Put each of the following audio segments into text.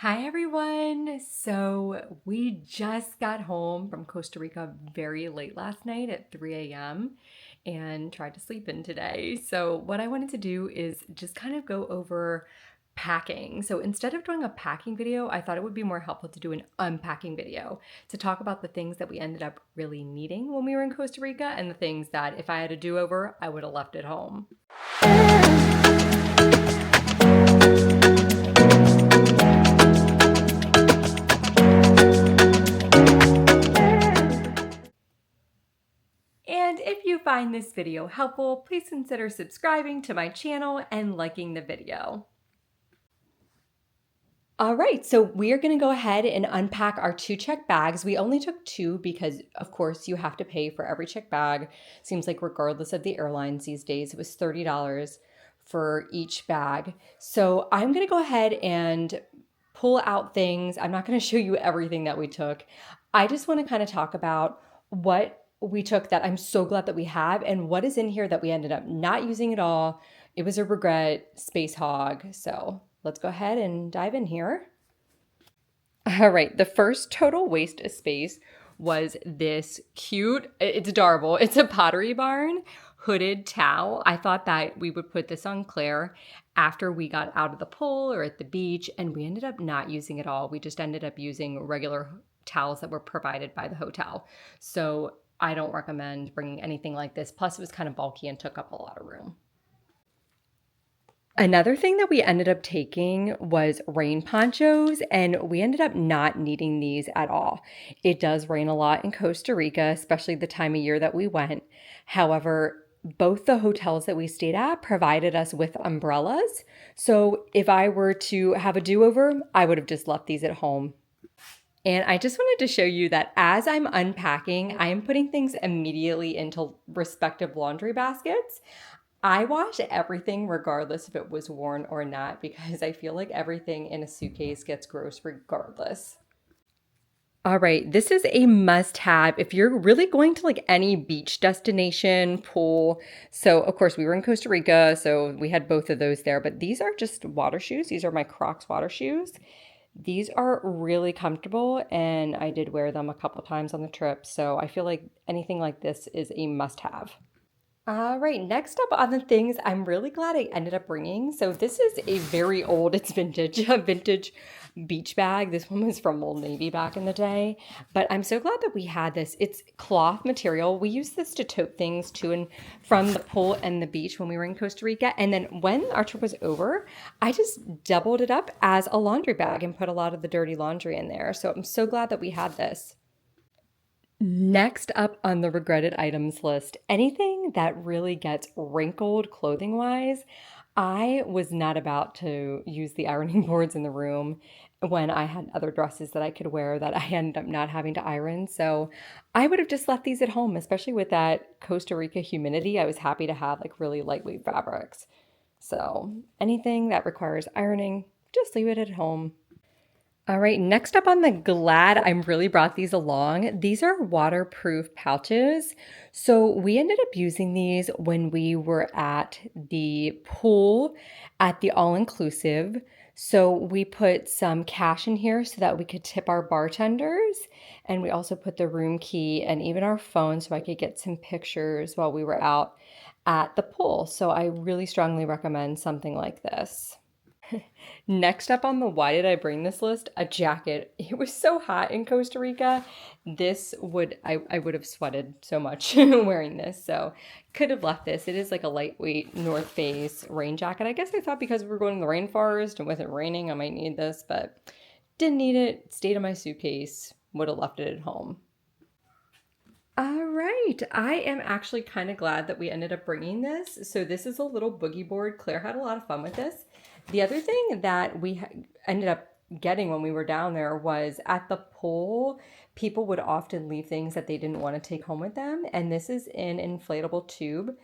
Hi everyone! So we just got home from Costa Rica very late last night at 3 a.m. and tried to sleep in today. So what I wanted to do is just kind of go over packing. So instead of doing a packing video, I thought it would be more helpful to do an unpacking video to talk about the things that we ended up really needing when we were in Costa Rica and the things that if I had a do-over, I would have left at home. And if you find this video helpful, please consider subscribing to my channel and liking the video. All right, so we are going to go ahead and unpack our 2 check bags. We only took 2 because, of course, you have to pay for every check bag. Seems like regardless of the airlines these days, it was $30 for each bag. So I'm going to go ahead and pull out things. I'm not going to show you everything that we took. I just want to kind of talk about what we took that I'm so glad that we have and what is in here that we ended up not using at all. It was a regret, space hog. So let's go ahead and dive in here. All right, the first total waste of space was this cute, it's adorable. It's a Pottery Barn hooded towel. I thought that we would put this on Claire after we got out of the pool or at the beach, and we ended up not using it all. We just ended up using regular towels that were provided by the hotel. So I don't recommend bringing anything like this. Plus, it was kind of bulky and took up a lot of room. Another thing that we ended up taking was rain ponchos, and we ended up not needing these at all. It does rain a lot in Costa Rica, especially the time of year that we went. However, both the hotels that we stayed at provided us with umbrellas. So if I were to have a do-over, I would have just left these at home. And I just wanted to show you that as I'm unpacking, I am putting things immediately into respective laundry baskets. I wash everything regardless if it was worn or not because I feel like everything in a suitcase gets gross regardless. All right, this is a must-have if you're really going to like any beach destination, pool. So, of course, we were in Costa Rica, so we had both of those there, but these are just water shoes. These are my Crocs water shoes. These are really comfortable, and I did wear them a couple times on the trip, so I feel like anything like this is a must-have. All right, next up on the things I'm really glad I ended up bringing. So this is a very old, it's vintage, a vintage beach bag. This one was from Old Navy back in the day, but I'm so glad that we had this. It's cloth material. We use this to tote things to and from the pool and the beach when we were in Costa Rica. And then when our trip was over, I just doubled it up as a laundry bag and put a lot of the dirty laundry in there. So I'm so glad that we had this. Next up on the regretted items list, anything that really gets wrinkled clothing wise. I was not about to use the ironing boards in the room when I had other dresses that I could wear that I ended up not having to iron. So I would have just left these at home, especially with that Costa Rica humidity. I was happy to have like really lightweight fabrics. So anything that requires ironing, just leave it at home. All right, next up on the glad I'm really brought these along. These are waterproof pouches. So we ended up using these when we were at the pool at the all-inclusive. So we put some cash in here so that we could tip our bartenders. And we also put the room key and even our phone so I could get some pictures while we were out at the pool. So I really strongly recommend something like this. Next up on the why did I bring this list, a jacket. It was so hot in Costa Rica. I would have sweated so much wearing this. So could have left this. It is like a lightweight North Face rain jacket. I guess I thought because we were going to the rainforest and with it raining, I might need this, but didn't need it. Stayed in my suitcase. Would have left it at home. All right, I am actually kind of glad that we ended up bringing this. So this is a little boogie board. Claire had a lot of fun with this. The other thing that we ended up getting when we were down there was at the pool, people would often leave things that they didn't want to take home with them. And this is an inflatable tube.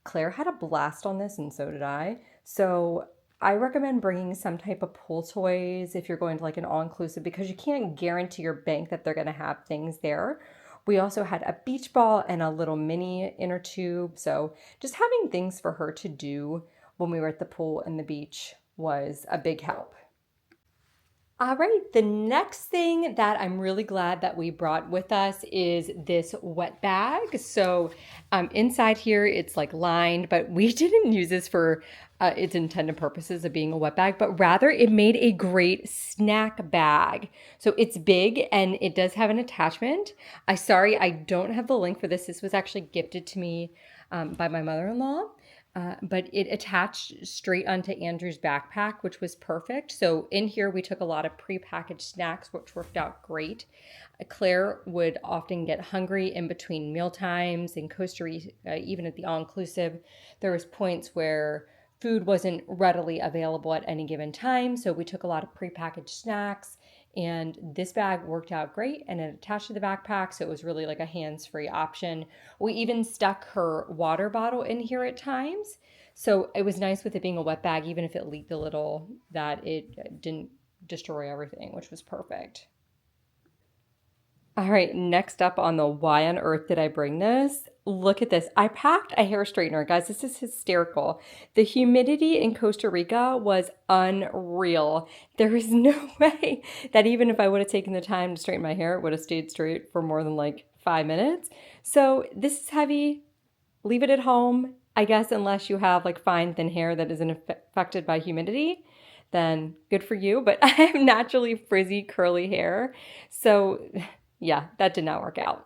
Claire had a blast on this and so did I. So I recommend bringing some type of pool toys if you're going to like an all-inclusive because you can't guarantee your bank that they're going to have things there. We also had a beach ball and a little mini inner tube. So just having things for her to do when we were at the pool and the beach was a big help. All right, the next thing that I'm really glad that we brought with us is this wet bag. So inside here, it's like lined, but we didn't use this for its intended purposes of being a wet bag, but rather it made a great snack bag. So it's big and it does have an attachment. Sorry, I don't have the link for this. This was actually gifted to me by my mother-in-law. But it attached straight onto Andrew's backpack, which was perfect. So in here, we took a lot of prepackaged snacks, which worked out great. Claire would often get hungry in between meal times in Costa Rica, even at the all-inclusive. There was points where food wasn't readily available at any given time, so we took a lot of prepackaged snacks. And this bag worked out great and it attached to the backpack, so it was really like a hands-free option. We even stuck her water bottle in here at times. So it was nice with it being a wet bag, even if it leaked a little, that it didn't destroy everything, which was perfect. All right, next up on the why on earth did I bring this? Look at this. I packed a hair straightener, guys. This is hysterical. The humidity in Costa Rica was unreal. There is no way that even if I would have taken the time to straighten my hair, it would have stayed straight for more than like 5 minutes. So this is heavy. Leave it at home, I guess, unless you have like fine, thin hair that isn't affected by humidity, then good for you. But I have naturally frizzy, curly hair. So, yeah, that did not work out.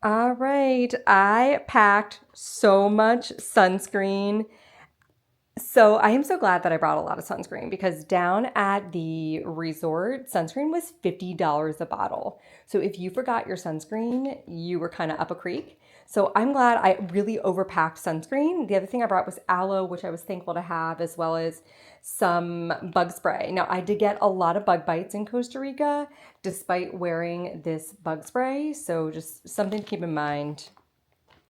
All right, I packed so much sunscreen. So I am so glad that I brought a lot of sunscreen because down at the resort, sunscreen was $50 a bottle. So if you forgot your sunscreen, you were kind of up a creek. So I'm glad I really overpacked sunscreen. The other thing I brought was aloe, which I was thankful to have, as well as some bug spray. Now, I did get a lot of bug bites in Costa Rica despite wearing this bug spray. So just something to keep in mind